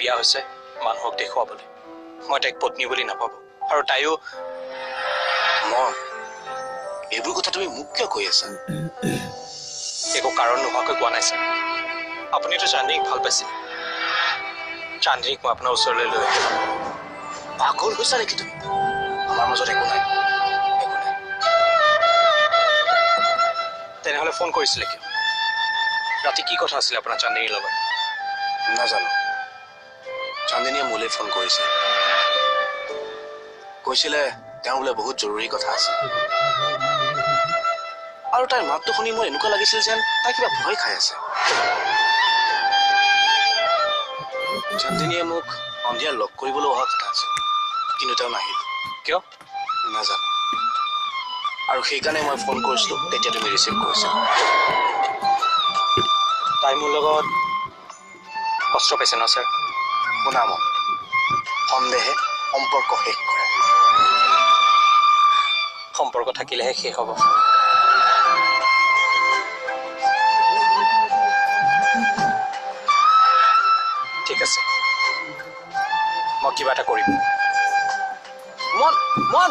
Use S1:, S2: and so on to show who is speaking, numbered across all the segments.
S1: বিয়া হৈছে মানুহক দেখুৱাবলৈ মই তাইক পত্নী বুলি নাভাবো আৰু তাইও
S2: মন এইবোৰ কথা তুমি মোক কিয় কৈ আছা
S1: একো কাৰণ নোহোৱাকৈ কোৱা নাই ছাৰ আপুনিতো চান্দিনীক ভাল পাইছিল চান্দিনীক মই আপোনাৰ ওচৰলৈ লৈ আহিলোঁ
S2: পাগল হৈছা নেকি তুমি আমাৰ মাজত একো নাই
S1: তেনেহ'লে ফোন কৰিছিলে কিয় ৰাতি কি কথা আছিলে আপোনাৰ চান্দিনীৰ লগত
S2: নাজানো চান্দিনীয়ে মোলৈ ফোন কৰিছে কৈছিলে তেওঁ বোলে বহুত জৰুৰী কথা আছে আৰু তাইৰ মাতটো শুনি মোৰ এনেকুৱা লাগিছিল যেন তাই কিবা ভয় খাই আছে চান্দিনীয়ে মোক সন্ধিয়া লগ কৰিবলৈ অহা কথা আছিল কিন্তু তেওঁ নাহিল
S1: কিয়
S2: নাজানো আৰু সেইকাৰণে মই ফোন কৰিছিলো তেতিয়া তুমি ৰিচিভ কৰিছা
S1: তাই মোৰ লগত কষ্ট পাইছে ন ছাৰ
S2: শুনা মন সন্দেহে সম্পৰ্ক শেষ কৰে
S1: সম্পৰ্ক থাকিলেহে শেষ হ'ব ঠিক আছে মই কিবা এটা কৰিম
S2: মন মন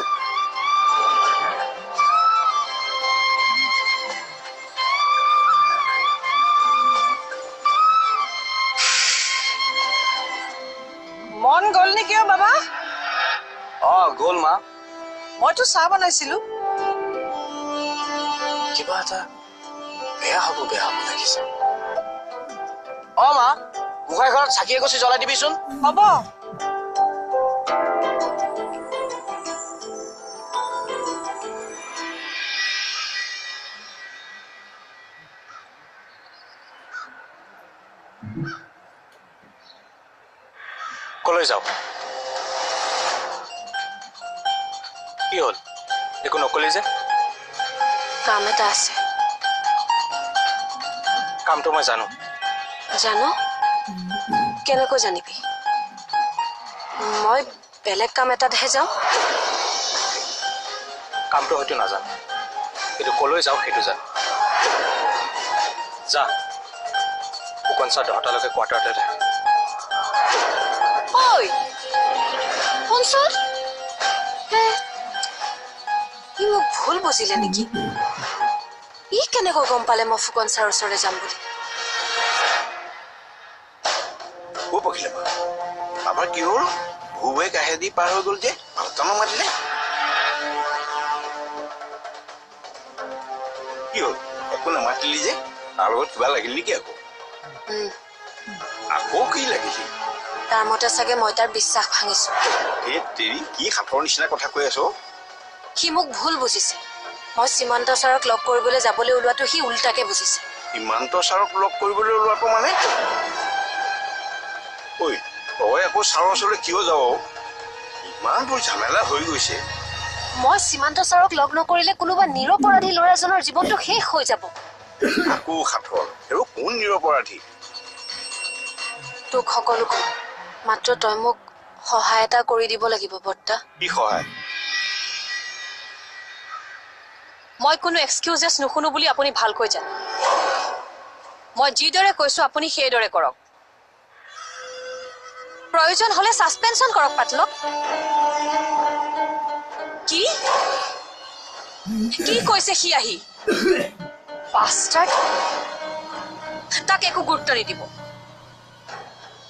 S3: মন গ'ল নেকি বাবা
S2: গ'ল মা
S3: মইতো চাহ বনাইছিলো
S2: কিবা এটা বেয়া হ'ব লাগিছে মা গোসাঁই ঘৰত চাকি এগছি জ্বলাই দিবিচোন
S3: হ'ব
S1: কলৈ যাওঁ কি হ'ল একো নকলি যে
S4: কাম এটা আছে
S1: কামটো মই জানো
S4: জানো কেনেকৈ জানিবি মই বেলেগ কাম এটাতহে যাওঁ
S1: কামটো হয়তো নাজানো কিন্তু কলৈ যাওঁ সেইটো জানো যা ফুকন ছাৰ 10টালৈকে কোৱাৰ্টাৰতে থাকে
S4: ঐ শুনচোন ই মোক ভুল বুজিলে নেকি ই কেনেকৈ গম পালে মই ফুকন ছাৰৰ ওচৰলৈ যাম বুলি
S2: পকিলে আমাৰ কি হ'ল ভুৱে কাহেদি পাৰ হৈ গ'ল যে ভালটানো মাতিলে কি হ'ল একো নামাতিলি যে তাৰ লগত কিবা লাগিল নেকি আকৌ কি লাগিছিল
S4: তাৰ মতে চাগে মই তাৰ বিশ্বাস ভাঙিছো
S2: তেৰি কি সাঁথৰ নিচিনা কথা কৈ আছ
S4: সি মোক ভুল বুজিছে মই সীমান্ত ছাৰক লগ কৰিবলৈ যাবলৈ ওলোৱাটো সি উল্টাকে বুজিছে
S2: সীমান্ত ছাৰক লগ কৰিবলৈ ওলোৱাটো মানে ঐ তই আকৌ ছাৰৰ ওচৰলৈ কিয় যাৱ ইমান তোৰ ঝামেলা হৈ গৈছে
S4: মই সীমান্ত ছাৰক লগ নকৰিলে কোনোবা নিৰপৰাধী ল'ৰাজনৰ জীৱনটো শেষ হৈ যাব
S2: আকৌ সাঁথৰ আৰু কোন নিৰপৰাধী
S4: তোক সকলো কম মাত্ৰ তই মোক সহায় এটা কৰি দিব লাগিব বৰ্তা
S2: কি সহায়
S4: মই কোনো এক্সকিউজেছ নুশুনো বুলি আপুনি ভালকৈ জানে মই যিদৰে কৈছো আপুনি সেইদৰে কৰক প্ৰয়োজন হলে সাসপেনশন কৰক পাতলক কি কি কৈছে সি আহি বাষ্টাৰ্ড তাক একো গুৰুত্ব নিদিব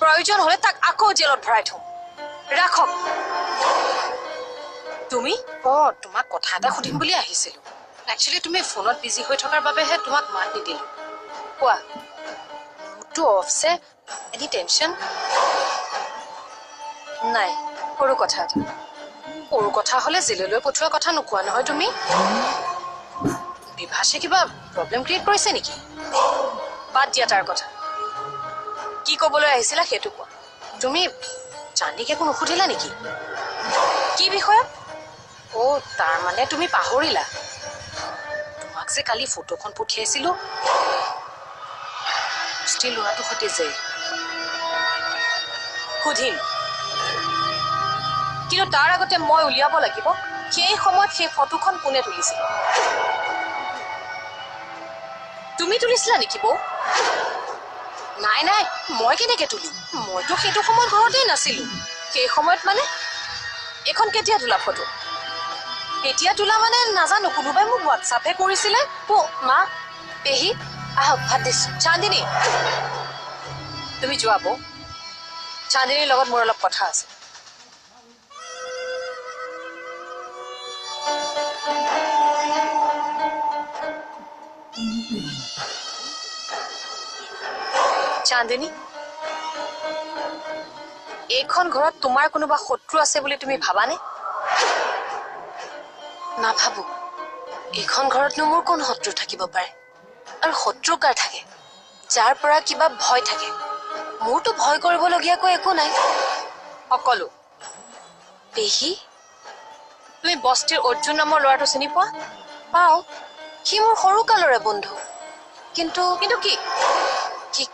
S4: প্ৰয়োজন হলে তাক আকৌ জেলত ভৰাই থম ৰাখক তুমি তোমাক কথা এটা সুধিম বুলি আহিছিলো একচুয়ালি তুমি ফোনত বিজি হৈ থকাৰ বাবেহে তোমাক মাত নিদিলো কোৱা মুডটো অফছে এনি টেনশ্যন নাই সৰু কথা হলে জেললৈ পঠোৱা কথা নোকোৱা নহয় তুমি বিভাসে কিবা প্ৰব্লেম ক্ৰিয়েট কৰিছে নেকি বাদ দিয়া তাৰ কথা কি ক'বলৈ আহিছিলা সেইটো কোৱা তুমি জানিকে কোনো নুসুধিলা নেকি কি বিষয়ত তাৰ মানে তুমি পাহৰিলা তোমাক যে কালি ফটোখন পঠিয়াইছিলো ষ্টিল ল'ৰাটো সৈতে যে সুধিম কিন্তু তাৰ আগতে মই উলিয়াব লাগিব সেই সময়ত সেই ফটোখন কোনে তুলিছিল তুমি তুলিছিলা নেকি বৌ নাই নাই মই কেনেকে তুলিম মইতো সেইটো সময়ত ঘৰতেই নাছিলো সেই সময়ত মানে এখন কেতিয়া তোলা ফটো কেতিয়া তোলা মানে নাজানো কোনোবাই মোক হোৱাটছআপহে কৰিছিলে মা পেহী আহক ভাত দিছো চান্দিনী তুমি যোৱা বৌ চান্দিনীৰ লগত মোৰ অলপ কথা আছে চান্দিনী এইখন ঘৰত তোমাৰ কোনোবা শত্ৰু আছে বুলি তুমি ভাবানে নাভাবো এইখন ঘৰতনো মোৰ কোন শত্ৰু থাকিব পাৰে আৰু শত্ৰু কাৰ থাকে যাৰ পৰা কিবা ভয় থাকে মোৰতো ভয় কৰিবলগীয়াকৈ একো নাই সকলো পেহী তুমি বস্তিৰ অৰ্জুন নামৰ ল'ৰাটো চিনি পোৱা পাওঁ সি মোৰ সৰু কালৰে বন্ধু কিন্তু কি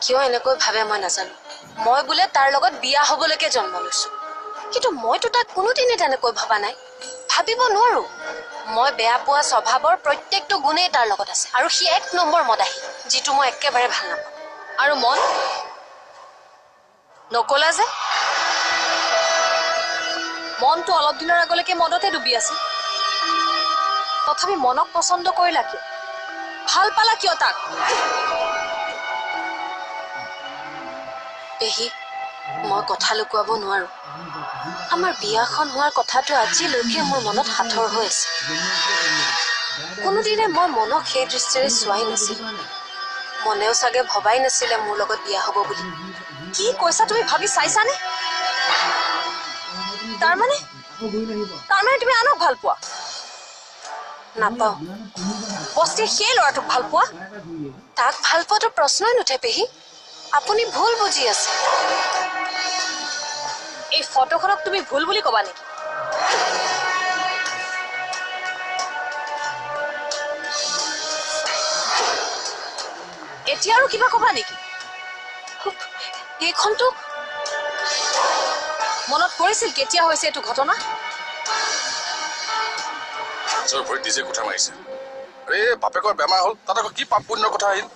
S4: কিয় এনেকৈ ভাবে মই নাজানো মই বোলে তাৰ লগত বিয়া হ'বলৈকে জন্ম লৈছো কিন্তু মইতো তাক কোনোদিনে তেনেকৈ ভাবা নাই ভাবিব নোৱাৰো মই বেয়া পোৱা স্বভাৱৰ প্ৰত্যেকটো গুণেই তাৰ লগত আছে আৰু সি এক নম্বৰ মদাহী যিটো মই একেবাৰে ভাল নাপাওঁ আৰু মন নকলা যে মনটো অলপ দিনৰ আগলৈকে মদতে ডুবি আছিল তথাপি মনক পচন্দ কৰিলা কিয় ভাল পালা কিয় তাক পেহী মই কথা লুকুৱাব নোৱাৰো আমাৰ বিয়াখন হোৱাৰ কথাটো আজিলৈকে মোৰ মনত সাঁথৰ হৈ আছে কোনোদিনে মই মনক সেই দৃষ্টিৰে চোৱাই নাছিলো মনেও চাগে ভবাই নাছিলে মোৰ লগত বিয়া হ'ব বুলি কি কৈছা তুমি ভাবি চাইছানে তাৰমানে তুমি আনক ভাল পোৱা নাপাওঁ বস্তিৰ সেই ল'ৰাটোক ভাল পোৱা তাক ভাল পোৱাটো প্ৰশ্নই নুঠে পেহী আপুনি ভুল বুজি আছে এই ফটোখনক তুমি ভুল বুলি কবা নেকি এতিয়া আৰু কিবা কবা নেকি এইখনটো মনত পৰিছিল কেতিয়া হৈছে এইটো ঘটনা
S5: নিজৰ ভৰিত নিজে কোঠা মাৰিছে আৰে বাপেকৰ বেমাৰ হ'ল তাত আকৌ কি পাপ পুণ্যৰ কথা আহিল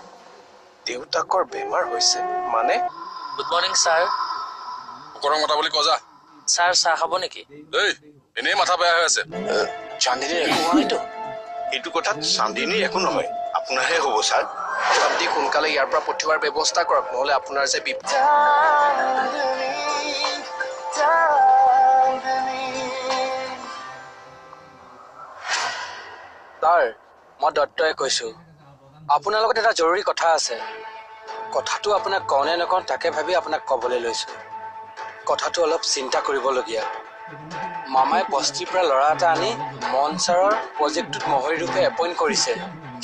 S2: দেউতাকৰ বেমাৰ হৈছে মানে
S6: গুড মৰ্নিং ছাৰ
S5: কুকুৰক মতা বুলি কজা
S6: ছাৰ চাহ খাব নেকি
S5: এই এনেই মাথা বেয়া হৈ আছে
S2: চান্দিনীৰ একো হোৱা নাইতো
S7: এইটো কথাত চান্দিনীৰ একো নহয় আপোনাৰহে হ'ব ছাৰ
S2: আপুনি সোনকালে ইয়াৰ পৰা পঠিওৱাৰ ব্যৱস্থা কৰক নহ'লে আপোনাৰ যে
S8: ছাৰ মই দত্তই কৈছো আপোনাৰ লগত এটা জৰুৰী কথা আছে কথাটো আপোনাক কওঁ নে নকওঁ তাকে ভাবি আপোনাক ক'বলৈ লৈছো কথাটো অলপ চিন্তা কৰিবলগীয়া মামাই বস্তিৰ পৰা ল'ৰা এটা আনি মন ছাৰৰ প্ৰজেক্টটোত মহৰী ৰূপে এপইণ্ট কৰিছে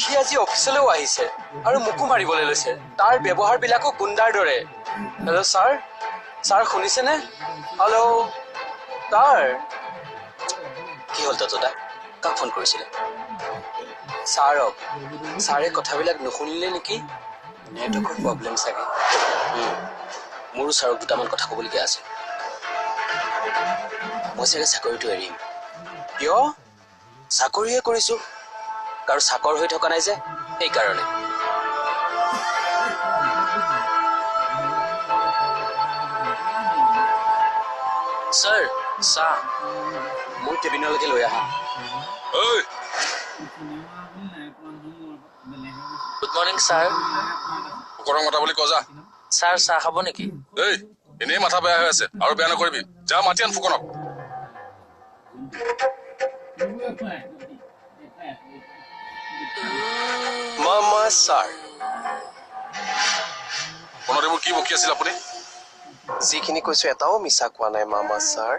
S8: সি আজি অফিচলৈও আহিছে আৰু মোকো মাৰিবলৈ লৈছে তাৰ ব্যৱহাৰবিলাকো গুণ্ডাৰ দৰে হেল্ল' ছাৰ শুনিছেনে হেল্ল' ছাৰ
S2: কি হ'ল দাদা কাক ফোন কৰিছিলে
S8: ছাৰক ছাৰে কথাবিলাক নুশুনিলে নেকি নেটৱৰ্কৰ প্ৰব্লেম চাগে
S2: মোৰো ছাৰক দুটামান কথা ক'বলগীয়া আছে মই চাগে চাকৰিটো এৰিম
S8: কিয়
S2: চাকৰিহে কৰিছো কাৰো চাকৰ হৈ থকা নাই যে সেইকাৰণে
S6: ছাৰ চাহ
S8: মোৰ কেবিনলৈকে লৈ আহা
S5: ঐ
S6: গুড মৰ্নিং ছাৰ
S5: কুকুৰক মতা বুলি কজা
S6: ছাৰ চাহ খাব নেকি
S5: এই এনেই মাথা বেয়া হৈ আছে আৰু বেয়া নকৰিবি যা মাতি আন ফুকনক
S2: মামা ছাৰ
S5: ফোনত এইবোৰ কি বকি আছিল আপুনি
S2: যিখিনি কৈছো এটাও মিছা কোৱা নাই মামা ছাৰ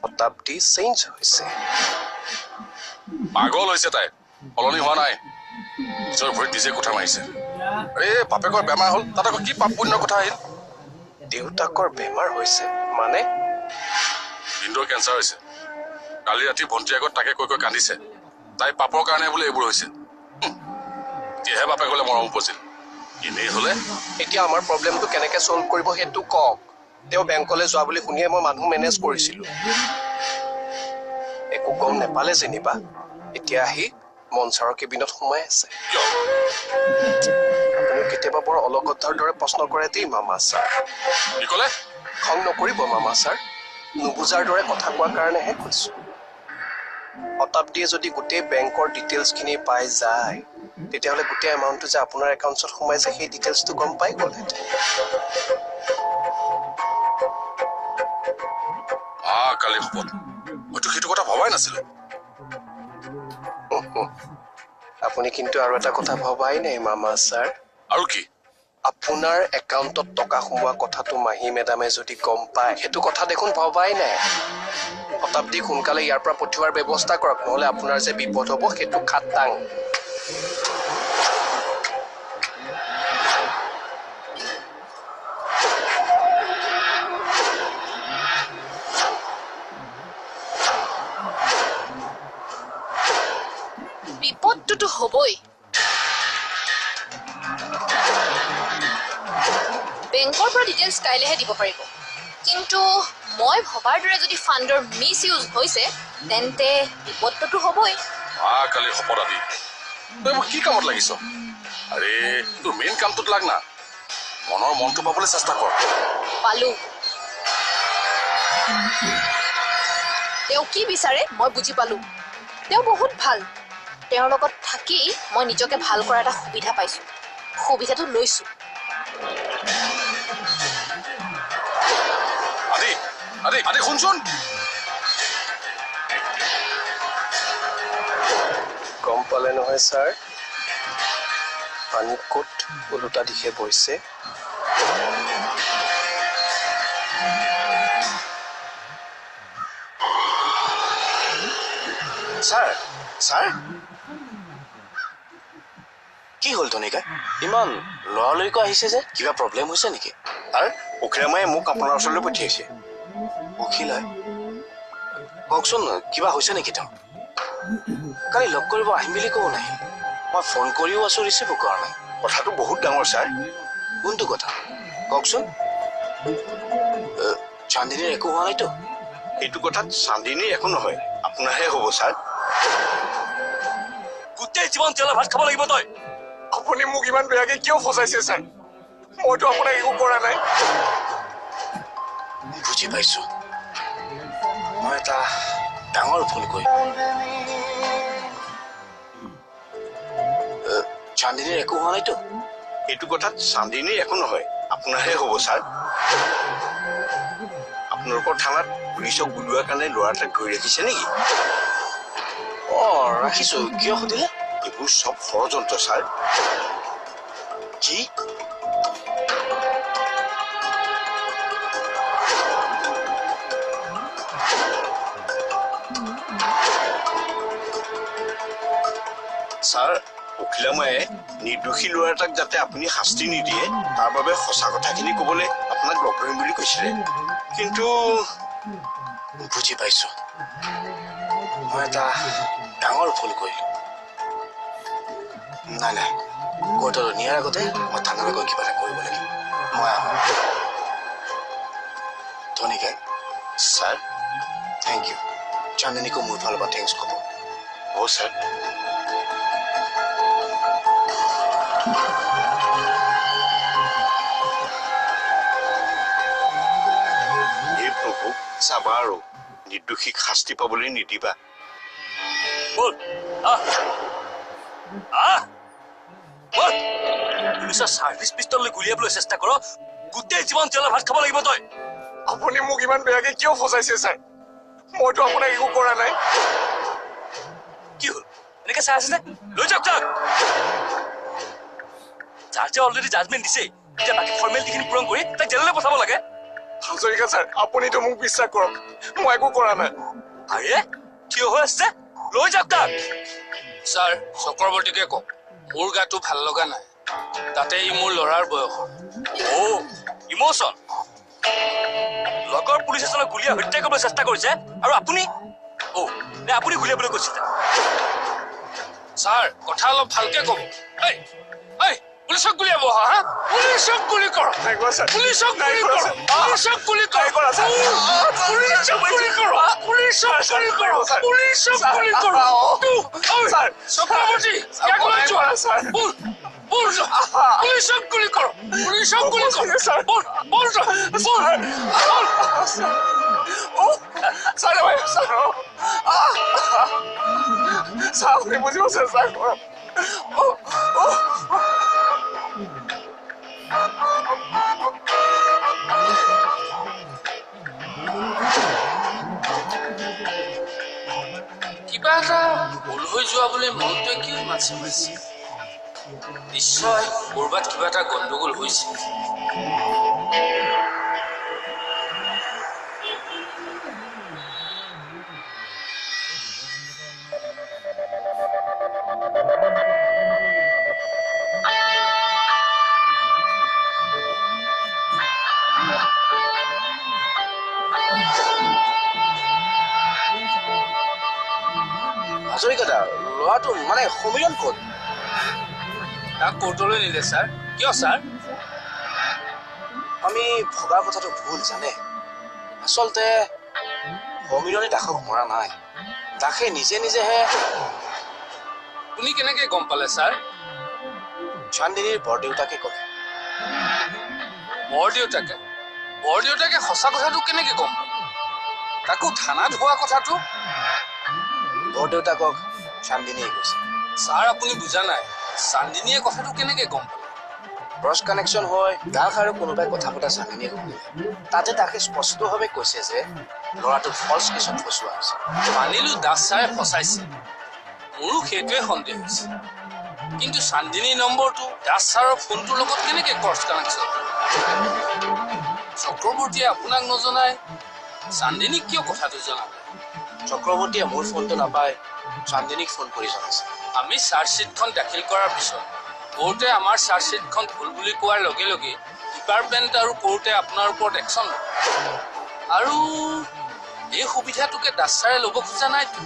S2: শতাব্দী চেঞ্জ হৈছে
S5: পাগল হৈছে তাই সলনি হোৱা নাই নিজৰ ভৰিত নিজে কোঠা মাৰিছে আৰে বাপেকৰ বেমাৰ হ'ল তাত আকৌ কি পাপ পুণ্যৰ কথা আহিল
S2: দেউতাকৰ বেমাৰ হৈছে মানে
S5: ভিনদেউৰ কেঞ্চাৰ হৈছে কালি ৰাতি ভণ্টিৰ আগত তাকে কৈ কান্দিছে তাই পাপৰ কাৰণে বোলে এইবোৰ হৈছে এতিয়াহে বাপেকলে মৰম উপজিল এনেই হলে
S2: এতিয়া আমাৰ প্ৰব্লেমটো কেনেকে ছল্ভ কৰিব সেইটো কওক তেওঁ বেংকলৈ যোৱা বুলি শুনিয়ে মই মানুহ মেনেজ কৰিছিলো একো গম নেপালে যেনিবা এতিয়া আহি মন ছাৰৰ কেবিনত সোমাই আছে
S5: কিয়
S2: আপুনি আপুনিও কেতিয়াবা বৰ অলগতাৰ দৰে প্ৰশ্ন কৰে দেই মামা ছাৰ।
S5: কি ক'লে?
S2: খং নকৰিব মামা ছাৰ, নুবুজাৰ দৰে কথা কোৱাৰ কাৰণেহে কৈছো। শতাব্দীয়ে যদি গোটেই বেংকৰ ডিটেইলছখিনি পাই যায়, তেতিয়াহ'লে গোটেই এমাউণ্টটো যে আপোনাৰ একাউণ্টছত সোমাইছে সেই ডিটেইলছটো গম পাই গ'লহেঁতেন।
S5: কালি শপত মইতো সেইটো কথা ভবাই নাছিলো।
S2: আপুনি কিন্তু আৰু এটা কথা ভবাই নাই মামা ছাৰ।
S5: আৰু কি?
S2: আপোনাৰ একাউণ্টত টকা সোমোৱা কথাটো মাহী মেডামে যদি গম পায়, সেইটো কথা দেখোন ভবাই নাই। শতাব্দীক সোনকালে ইয়াৰ পৰা পঠিওৱাৰ ব্যৱস্থা কৰক, নহ'লে আপোনাৰ যে বিপদ হ'ব সেইটো খাটাং।
S4: বিপদটোতো হ'বই। বেংকৰ পৰা ডিটেইলছ কাইলৈহে দিব পাৰিব, কিন্তু মই ভবাৰ দৰে যদি ফাণ্ডৰ মিছ ইউজ হৈছে তেন্তে বিপদটোতো হ'বই।
S5: কালি শপত আদি তই মোক কি কামত লাগিছ? আৰে তোৰ মেইন কামটোত লাগ না, মনৰ মনটো পাবলৈ চেষ্টা কৰ।
S4: পালো। তেওঁ কি বিচাৰে মই বুজি পালো। তেওঁ বহুত ভাল। তেওঁৰ লগত থাকি মই নিজকে ভাল কৰাৰ এটা সুবিধা পাইছো, সুবিধাটো লৈছো।
S5: আদি শুনচোন।
S2: গম পালে নহয় ছাৰ, পানী ক'ত ওলোটা দিশে বৈছে।
S7: ছাৰ ছাৰ কি হ'ল ধনিকা? ইমান লৰালৰিকৈ আহিছে যে, কিবা প্ৰব্লেম হৈছে নেকি? আৰু অখিলামায়ে মোক আপোনাৰ ওচৰলৈ পঠিয়াইছে। অখিলাই? কওকচোন কিবা হৈছে নেকি তেওঁ? কালি লগ কৰিব আহিম বুলি ক'ব নাহিল। মই ফোন কৰিও আছো, ৰিচিভো কৰা নাই। কথাটো বহুত ডাঙৰ ছাৰ। কোনটো কথা কওকচোন? চান্দিনীৰ একো হোৱা নাইতো? এইটো কথাত চান্দিনীৰ একো নহয়, আপোনাৰহে হ'ব ছাৰ।
S5: গোটেই জীৱন তেলৰ ভাত খাব লাগিব তই।
S2: আপুনি মোক ইমান বেয়াকে কিয় ফচাইছে ছাৰ? মইতো আপোনাক একো কৰা নাই।
S7: বুজি পাইছো, মই এটা ডাঙৰ ভুল কৰিলো। চান্দিনীৰ একো হোৱা নাইতো? এইটো কথাত চান্দিনীৰ একো নহয়, আপোনাৰহে হ'ব ছাৰ। আপোনালোকৰ থানাত পুলিচক বুলোৱাৰ কাৰণে ল'ৰা এটাক ধৰি ৰাখিছে নেকি? ৰাখিছো। কিয় সুধিলে? এইবোৰ চব ষড়যন্ত্ৰ ছাৰ। কি? ছাৰ, অখিলামায়ে নিৰ্দোষী ল'ৰা এটাক যাতে আপুনি শাস্তি নিদিয়ে তাৰ বাবে সঁচা কথাখিনি ক'বলৈ আপোনাক লগ ধৰিম বুলি কৈছিলে, কিন্তু বুজি পাইছো, মই এটা ডাঙৰ ভুল কৰিলো। নাই, কোৰ্টত নিয়াৰ আগতে মই থানালৈ গৈ কিবা এটা কৰিব লাগিব। মই আহোঁ। ধনিকাই ছাৰ, থেংক ইউ। চান্দিনীকো মোৰ ফালৰ পৰা থেংকছ ক'ব। হ'ব ছাৰ। প্ৰভু, চাবা আৰু নিৰ্দোষীক শাস্তি পাবলৈ নিদিবা।
S5: পুলিচৰ চাৰ্ভিচ পিষ্টললৈ গুলিয়াবলৈ চেষ্টা কৰ, গোটেই জীৱন তেলৰ ভাত খাব লাগিব তই।
S2: আপুনি মোক ইমান বেয়াকে কিয় ফচাইছে ছাৰ? মইতো আপোনাক একো কৰা নাই।
S5: কি হ'ল এনেকে চাই আছে যে? লৈ যাওক তাক। জাজে অলৰেডি জাজমেণ্ট দিছে, এতিয়া বাকী ফৰ্মেলিটিখিনি পূৰণ কৰি তাক জেললৈ পঠাব লাগে।
S2: হাজৰিকা ছাৰ, আপুনিতো মোক বিশ্বাস কৰক, মই একো কৰা নাই।
S5: আৰে থিয় হৈ আছে, লৈ যাওক তাক।
S8: ছাৰ, চক্ৰৱৰ্তীকে কওক, মোৰ গাটো ভাল লগা নাই, তাতে ই মোৰ ল'ৰাৰ বয়স।
S5: ইমোচন। লগৰ পুলিচ এজনক গুলীয়াই হত্যা কৰিবলৈ চেষ্টা কৰিছে আৰু আপুনি আপুনি গুলীয়াবলৈ কৈছিলে?
S8: ছাৰ, কথা অলপ ভালকে ক'ব। পুলিচক গুলিয়াব, হা? পুলিচক গুলি কৰ, পুলিচক গুলি কৰ, পুলিচক গুলি কৰ, পুলিচক গুলি কৰ, পুলিচক গুলি কৰ, পুলিচক গুলি কৰ। চক্ৰৱৰ্তী, ইয়াক লৈ যোৱা।
S6: পুলিচক গুলি কৰ পুলিচক গুলি কৰ বল বল
S2: ছাৰ আপুনি বুজিব চেষ্টা কৰক
S6: কিবা এটা ভুল হৈ যোৱা বুলি মনটোৱে কিয় ইমান চিমাইছে নিশ্চয় ক'ৰবাত কিবা এটা গণ্ডগোল হৈছে
S7: হাজৰিকাদা ল'ৰাটো মানে সমীৰণ ক'ত
S6: তাক কোৰ্টলৈ নিলে ছাৰ কিয় ছাৰ
S7: আমি ভবা কথাটো ভুল জানে আচলতে সমীৰণে দাসক মৰা নাই দাসে নিজে নিজেহে
S6: আপুনি কেনেকৈ গম পালে ছাৰ
S7: চান্দিনীৰ বৰদেউতাকে ক'লে
S6: বৰদেউতাকে সঁচা কথাটো কেনেকৈ গম পালে তাকো থানাত হোৱা কথাটো
S7: বৰদেউতাকক চান্দিনীয়ে কৈছে
S6: ছাৰ আপুনি বুজা নাই চান্দিনীয়ে কথাটো কেনেকৈ গম পালে
S7: ক্ৰছ কানেকশ্যন হয় দাস আৰু কোনোবাই কথা পতা চান্দিনীয়ে শুনিলে তাতে তাকে স্পষ্টভাৱে কৈছে যে ল'ৰাটো ফল্ছ কেছত ফচোৱা হৈছে
S6: মানিলো দাস ছাৰে ফচাইছে মোৰো সেইটোৱে সন্দেহ হৈছে কিন্তু চান্দিনী নম্বৰটো দাস ছাৰৰ ফোনটোৰ লগত কেনেকৈ ক্ৰছ কানেকশ্যন চক্ৰৱৰ্তীয়ে আপোনাক নজনাই চান্দিনীক কিয় কথাটো জনালে
S7: চক্ৰৱৰ্তীয়ে মোৰ ফোনটো নাপায় চান্দিনীক ফোন কৰি জনাইছে
S6: আমি চাৰ্জশ্বিটখন দাখিল কৰাৰ পিছত কোৰ্টে আমাৰ চাৰ্জশ্বিটখন ভুল বুলি কোৱাৰ লগে লগে ডিপাৰ্টমেণ্ট আৰু কোৰ্টে আপোনাৰ ওপৰত একশ্যন ল'ব আৰু এই সুবিধাটোকে দাস ছাৰে ল'ব খোজা নাইতো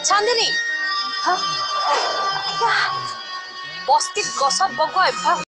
S4: চান্দিনী বস্তিত গছত বগোৱা অভ্যাস